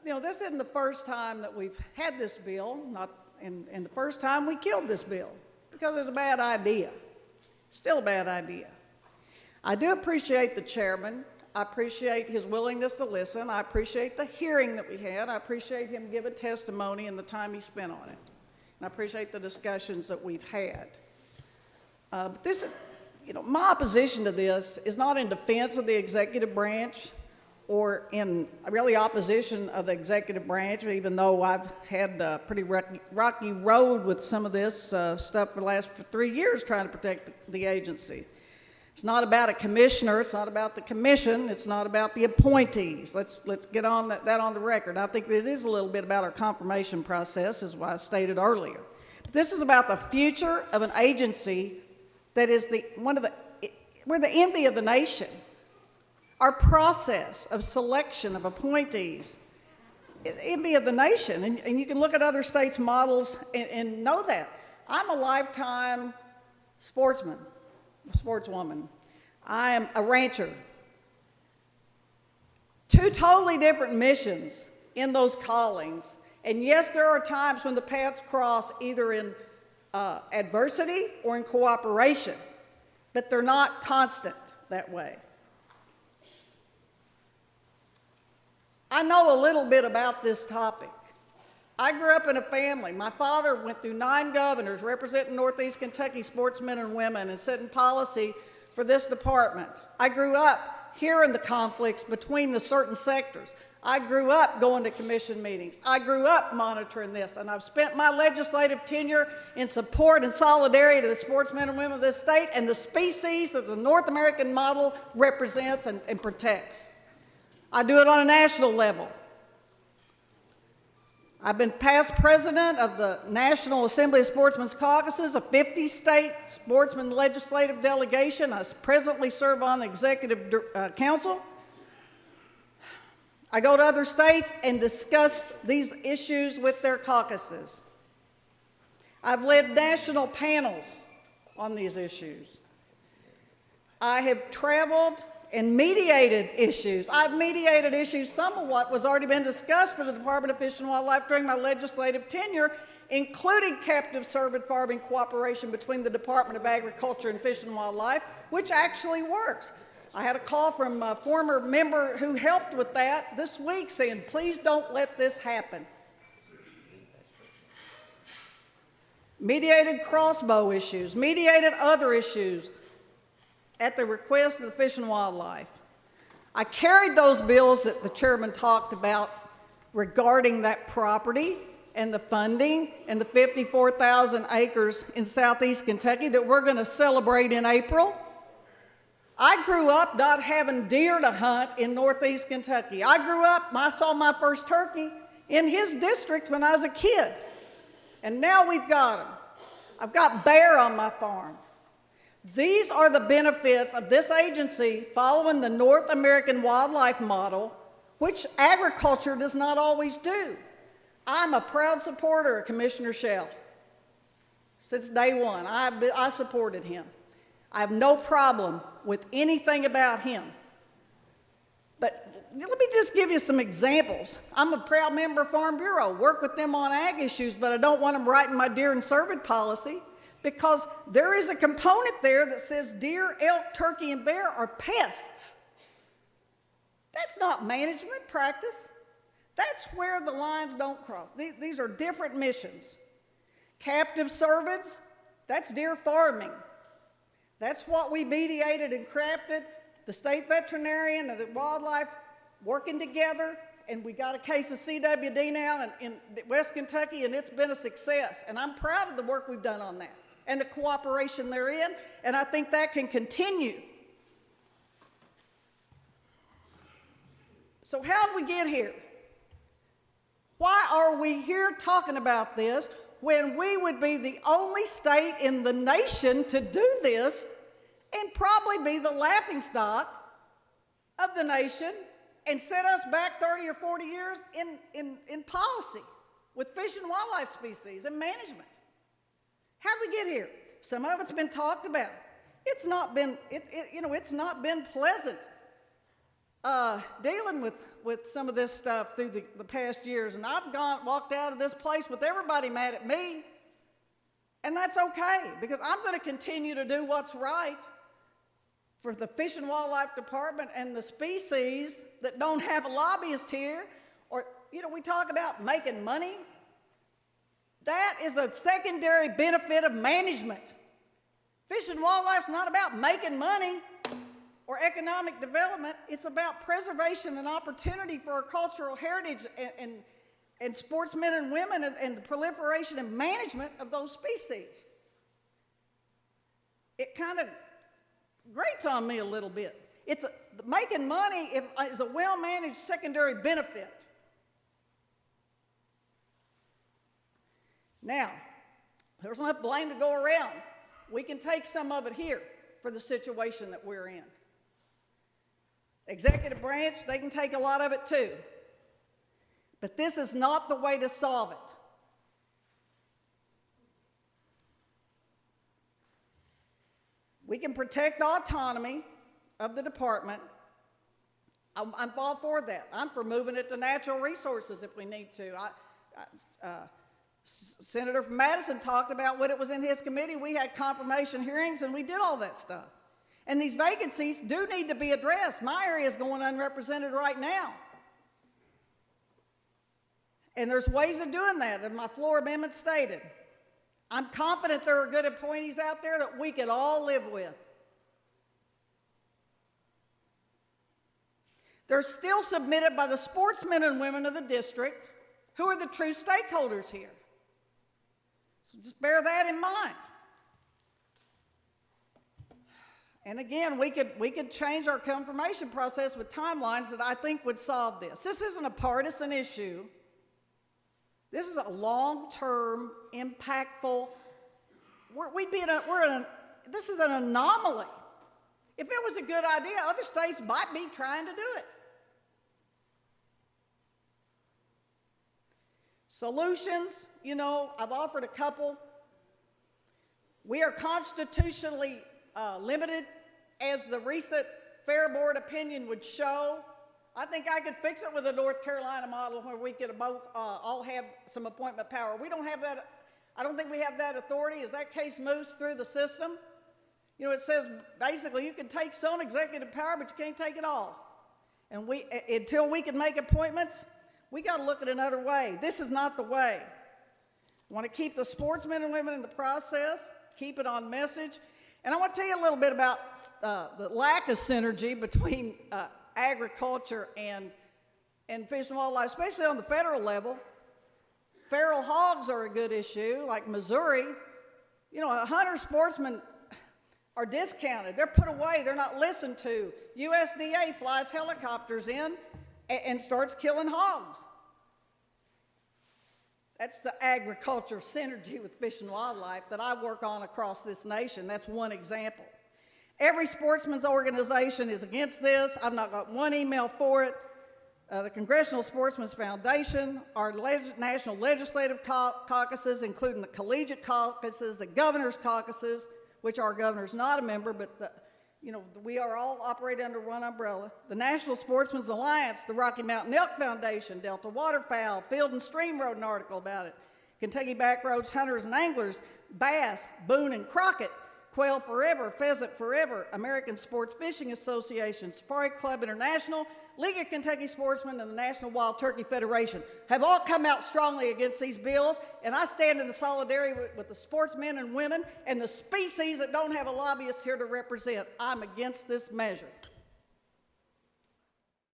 This isn't the first time that we've had this bill, and the first time we killed this bill, because it was a bad idea. Still a bad idea. I do appreciate the chairman. I appreciate his willingness to listen. I appreciate the hearing that we had. I appreciate him giving testimony and the time he spent on it. And I appreciate the discussions that we've had. But my opposition to this is not in defense of the executive branch or in really opposition of the executive branch, even though I've had a pretty rocky road with some of this stuff for the last 3 years trying to protect the agency. It's not about a commissioner, it's not about the commission, it's not about the appointees. Let's get on that on the record. I think it is a little bit about our confirmation process, as I stated earlier. But this is about the future of an agency that is we're the envy of the nation. Our process of selection of appointees is envy of the nation, and you can look at other states' models and know that. I'm a lifetime sportswoman. I am a rancher. Two totally different missions in those callings. And yes, there are times when the paths cross either in adversity or in cooperation, but they're not constant that way. I know a little bit about this topic. I grew up in a family. My father went through 9 governors representing Northeast Kentucky sportsmen and women and setting policy for this department. I grew up hearing the conflicts between the certain sectors. I grew up going to commission meetings. I grew up monitoring this, and I've spent my legislative tenure in support and solidarity to the sportsmen and women of this state and the species that the North American model represents and protects. I do it on a national level. I've been past president of the National Assembly of Sportsmen's Caucuses, a 50-state sportsman legislative delegation. I presently serve on the executive council. I go to other states and discuss these issues with their caucuses. I've led national panels on these issues. I have traveled and mediated issues. I've mediated issues, some of what was already been discussed for the Department of Fish and Wildlife during my legislative tenure, including captive cervid farming cooperation between the Department of Agriculture and Fish and Wildlife, which actually works. I had a call from a former member who helped with that this week saying, please don't let this happen. Mediated crossbow issues, mediated other issues, at the request of the Fish and Wildlife. I carried those bills that the chairman talked about regarding that property and the funding and the 54,000 acres in southeast Kentucky that we're going to celebrate in April. I grew up not having deer to hunt in northeast Kentucky. I saw my first turkey in his district when I was a kid. And now we've got them. I've got bear on my farm. These are the benefits of this agency following the North American wildlife model, which agriculture does not always do. I'm a proud supporter of Commissioner Shell. Since day one, I supported him. I have no problem with anything about him. But let me just give you some examples. I'm a proud member of Farm Bureau, work with them on ag issues, but I don't want them writing my deer and cervid policy, because there is a component there that says deer, elk, turkey, and bear are pests. That's not management practice. That's where the lines don't cross. These are different missions. Captive cervids, that's deer farming. That's what we mediated and crafted, the state veterinarian and the wildlife working together, and we got a case of CWD now in West Kentucky, and it's been a success. And I'm proud of the work we've done on that and the cooperation therein, and I think that can continue. So how did we get here? Why are we here talking about this when we would be the only state in the nation to do this and probably be the laughingstock of the nation and set us back 30 or 40 years in policy with fish and wildlife species and management? How did we get here? Some of it's been talked about. It's not been, it's not been pleasant. dealing with some of this stuff through the past years, and I've walked out of this place with everybody mad at me, and that's okay, because I'm going to continue to do what's right for the Fish and Wildlife Department and the species that don't have a lobbyist here. Or, we talk about making money. That is a secondary benefit of management. Fish and wildlife's not about making money or economic development. It's about preservation and opportunity for our cultural heritage and sportsmen and women and the proliferation and management of those species. It kind of grates on me a little bit. Making money is a well-managed secondary benefit. Now, there's enough blame to go around. We can take some of it here for the situation that we're in. Executive branch, they can take a lot of it too. But this is not the way to solve it. We can protect the autonomy of the department. I'm all for that. I'm for moving it to natural resources if we need to. Senator from Madison talked about what it was in his committee. We had confirmation hearings and we did all that stuff. And these vacancies do need to be addressed. My area is going unrepresented right now. And there's ways of doing that, as my floor amendment stated. I'm confident there are good appointees out there that we can all live with. They're still submitted by the sportsmen and women of the district, who are the true stakeholders here. So just bear that in mind. And again, we could change our confirmation process with timelines that I think would solve this. This isn't a partisan issue. This is a long-term, impactful. This is an anomaly. If it was a good idea, other states might be trying to do it. Solutions, I've offered a couple. We are constitutionally limited, as the recent Fair Board opinion would show. I think I could fix it with a North Carolina model where we could both all have some appointment power. We don't have that. I don't think we have that authority as that case moves through the system. It says basically you can take some executive power, but you can't take it all. And until we can make appointments, we got to look at another way. This is not the way. I want to keep the sportsmen and women in the process, keep it on message. And I want to tell you a little bit about the lack of synergy between agriculture and fish and wildlife, especially on the federal level. Feral hogs are a good issue, like Missouri. Hunter sportsmen are discounted. They're put away. They're not listened to. USDA flies helicopters in and starts killing hogs. That's the agriculture synergy with fish and wildlife that I work on across this nation. That's one example. Every sportsman's organization is against this. I've not got one email for it. The Congressional Sportsmen's Foundation, our national legislative caucuses, including the collegiate caucuses, the governor's caucuses, which our governor's not a member, but we are all operating under one umbrella. The National Sportsmen's Alliance, the Rocky Mountain Elk Foundation, Delta Waterfowl, Field and Stream wrote an article about it. Kentucky Backroads Hunters and Anglers, Bass, Boone and Crockett, Quail Forever, Pheasant Forever, American Sports Fishing Association, Safari Club International, League of Kentucky Sportsmen, and the National Wild Turkey Federation have all come out strongly against these bills, and I stand in the solidarity with the sportsmen and women and the species that don't have a lobbyist here to represent. I'm against this measure.